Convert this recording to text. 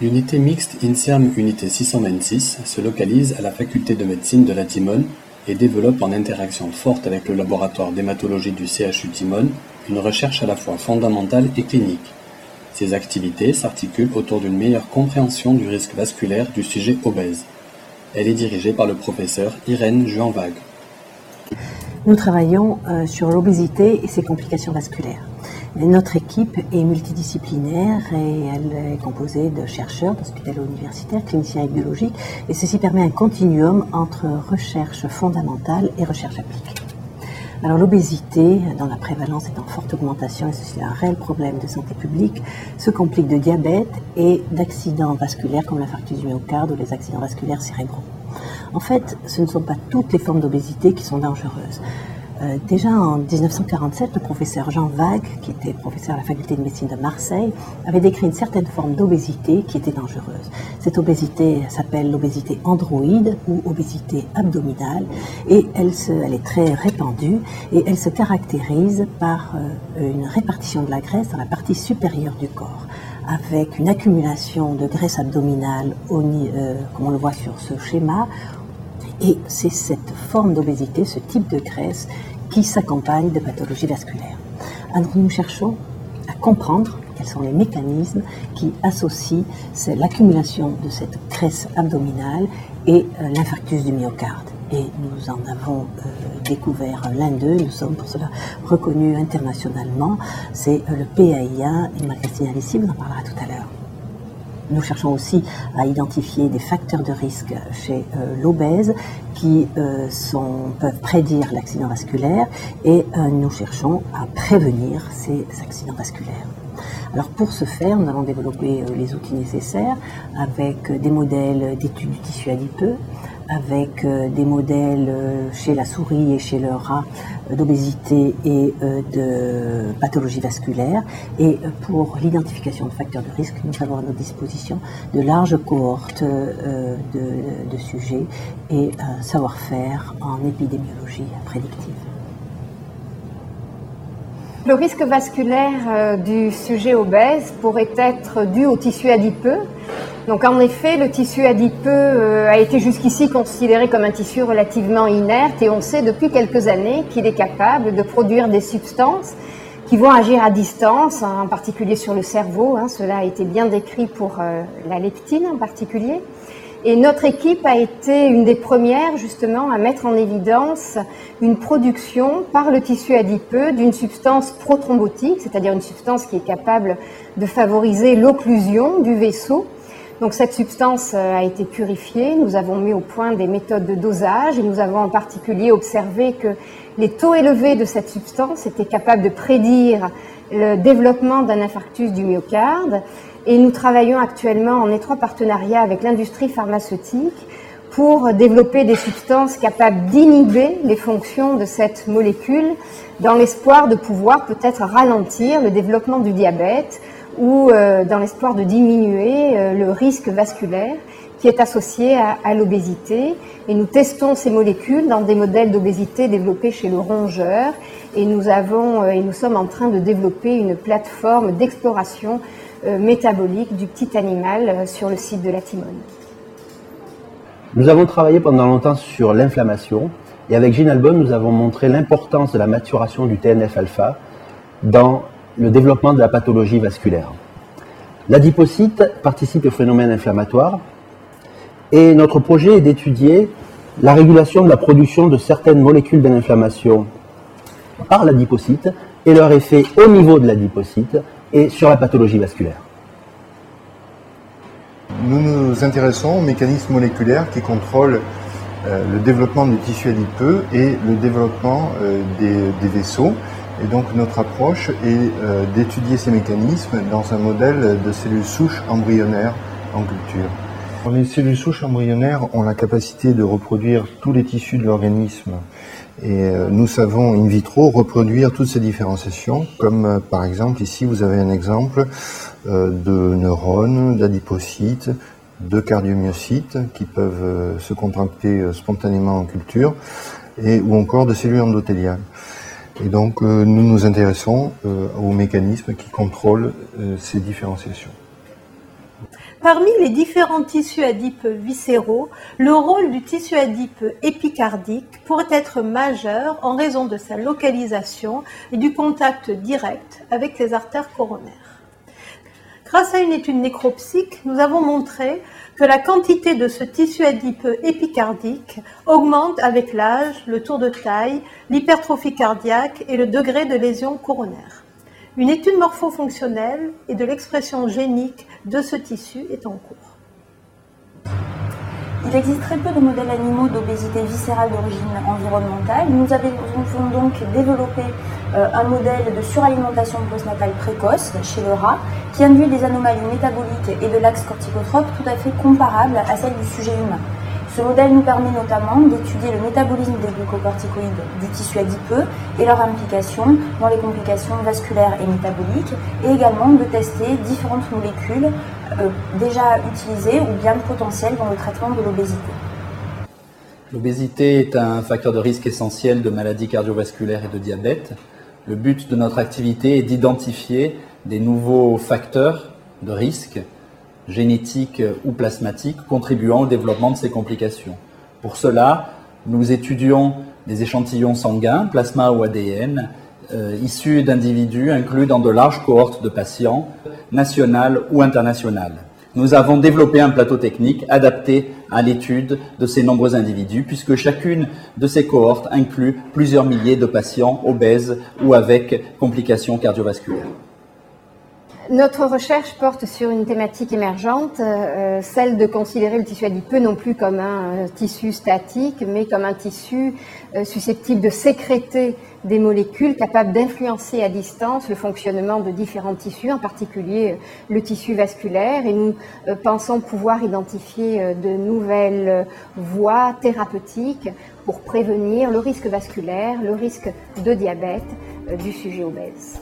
L'unité mixte INSERM Unité 626 se localise à la faculté de médecine de la Timone et développe en interaction forte avec le laboratoire d'hématologie du CHU Timone une recherche à la fois fondamentale et clinique. Ces activités s'articulent autour d'une meilleure compréhension du risque vasculaire du sujet obèse. Elle est dirigée par le professeur Irène Juanvague. Nous travaillons sur l'obésité et ses complications vasculaires. Notre équipe est multidisciplinaire et elle est composée de chercheurs, d'hospitalo-universitaires, cliniciens et biologiques, et ceci permet un continuum entre recherche fondamentale et recherche appliquée. Alors l'obésité, dont la prévalence est en forte augmentation, et ceci est un réel problème de santé publique, se complique de diabète et d'accidents vasculaires comme l'infarctus du myocarde ou les accidents vasculaires cérébraux. En fait, ce ne sont pas toutes les formes d'obésité qui sont dangereuses. Déjà en 1947, le professeur Jean Vague, qui était professeur à la faculté de médecine de Marseille, avait décrit une certaine forme d'obésité qui était dangereuse. Cette obésité s'appelle l'obésité androïde ou obésité abdominale et elle est très répandue et elle se caractérise par une répartition de la graisse dans la partie supérieure du corps, avec une accumulation de graisse abdominale, comme on le voit sur ce schéma. Et c'est cette forme d'obésité, ce type de graisse, qui s'accompagne de pathologies vasculaires. Alors nous cherchons à comprendre quels sont les mécanismes qui associent l'accumulation de cette graisse abdominale et l'infarctus du myocarde. Et nous en avons découvert l'un d'eux, nous sommes pour cela reconnus internationalement, c'est le PAIA, et Marc-Christine Alissi vous en parlera tout à l'heure. Nous cherchons aussi à identifier des facteurs de risque chez l'obèse qui peuvent prédire l'accident vasculaire et nous cherchons à prévenir ces accidents vasculaires. Alors pour ce faire, nous allons développer les outils nécessaires avec des modèles d'études du tissu adipeux, avec des modèles chez la souris et chez le rat d'obésité et de pathologie vasculaire. Et pour l'identification de facteurs de risque, nous avons à notre disposition de larges cohortes de sujets et un savoir-faire en épidémiologie prédictive. Le risque vasculaire du sujet obèse pourrait être dû au tissu adipeux. Donc en effet, le tissu adipeux a été jusqu'ici considéré comme un tissu relativement inerte et on sait depuis quelques années qu'il est capable de produire des substances qui vont agir à distance, en particulier sur le cerveau. Cela a été bien décrit pour la leptine en particulier. Et notre équipe a été une des premières justement à mettre en évidence une production par le tissu adipeux d'une substance prothrombotique, c'est-à-dire une substance qui est capable de favoriser l'occlusion du vaisseau. Donc cette substance a été purifiée, nous avons mis au point des méthodes de dosage et nous avons en particulier observé que les taux élevés de cette substance étaient capables de prédire le développement d'un infarctus du myocarde. Et nous travaillons actuellement en étroit partenariat avec l'industrie pharmaceutique pour développer des substances capables d'inhiber les fonctions de cette molécule dans l'espoir de pouvoir peut-être ralentir le développement du diabète ou dans l'espoir de diminuer le risque vasculaire qui est associé à l'obésité. Et nous testons ces molécules dans des modèles d'obésité développés chez le rongeur et nous sommes en train de développer une plateforme d'exploration métabolique du petit animal sur le site de la Timone. Nous avons travaillé pendant longtemps sur l'inflammation et avec Gene Albon, nous avons montré l'importance de la maturation du TNF-alpha dans le développement de la pathologie vasculaire. L'adipocyte participe au phénomène inflammatoire et notre projet est d'étudier la régulation de la production de certaines molécules de l'inflammation par l'adipocyte et leur effet au niveau de l'adipocyte et sur la pathologie vasculaire. Nous nous intéressons aux mécanismes moléculaires qui contrôlent le développement du tissu adipeux et le développement des vaisseaux. Et donc notre approche est d'étudier ces mécanismes dans un modèle de cellules souches embryonnaires en culture. Les cellules souches embryonnaires ont la capacité de reproduire tous les tissus de l'organisme. Et nous savons in vitro reproduire toutes ces différenciations, comme par exemple ici vous avez un exemple de neurones, d'adipocytes, de cardiomyocytes qui peuvent se contracter spontanément en culture, ou encore de cellules endothéliales. Et donc nous nous intéressons aux mécanismes qui contrôlent ces différenciations. Parmi les différents tissus adipeux viscéraux, le rôle du tissu adipeux épicardique pourrait être majeur en raison de sa localisation et du contact direct avec les artères coronaires. Grâce à une étude nécropsique, nous avons montré que la quantité de ce tissu adipeux épicardique augmente avec l'âge, le tour de taille, l'hypertrophie cardiaque et le degré de lésion coronaire. Une étude morphofonctionnelle et de l'expression génique de ce tissu est en cours. Il existe très peu de modèles animaux d'obésité viscérale d'origine environnementale. Nous avons donc développé un modèle de suralimentation postnatale précoce chez le rat qui induit des anomalies métaboliques et de l'axe corticotrope tout à fait comparables à celles du sujet humain. Ce modèle nous permet notamment d'étudier le métabolisme des glucocorticoïdes du tissu adipeux et leur implication dans les complications vasculaires et métaboliques, et également de tester différentes molécules déjà utilisées ou bien potentielles dans le traitement de l'obésité. L'obésité est un facteur de risque essentiel de maladies cardiovasculaires et de diabète. Le but de notre activité est d'identifier des nouveaux facteurs de risque génétiques ou plasmatiques contribuant au développement de ces complications. Pour cela, nous étudions des échantillons sanguins, plasma ou ADN, issus d'individus inclus dans de larges cohortes de patients, nationales ou internationales. Nous avons développé un plateau technique adapté à l'étude de ces nombreux individus, puisque chacune de ces cohortes inclut plusieurs milliers de patients obèses ou avec complications cardiovasculaires. Notre recherche porte sur une thématique émergente, celle de considérer le tissu adipeux non plus comme un tissu statique, mais comme un tissu susceptible de sécréter des molécules capables d'influencer à distance le fonctionnement de différents tissus, en particulier le tissu vasculaire. Et nous pensons pouvoir identifier de nouvelles voies thérapeutiques pour prévenir le risque vasculaire, le risque de diabète du sujet obèse.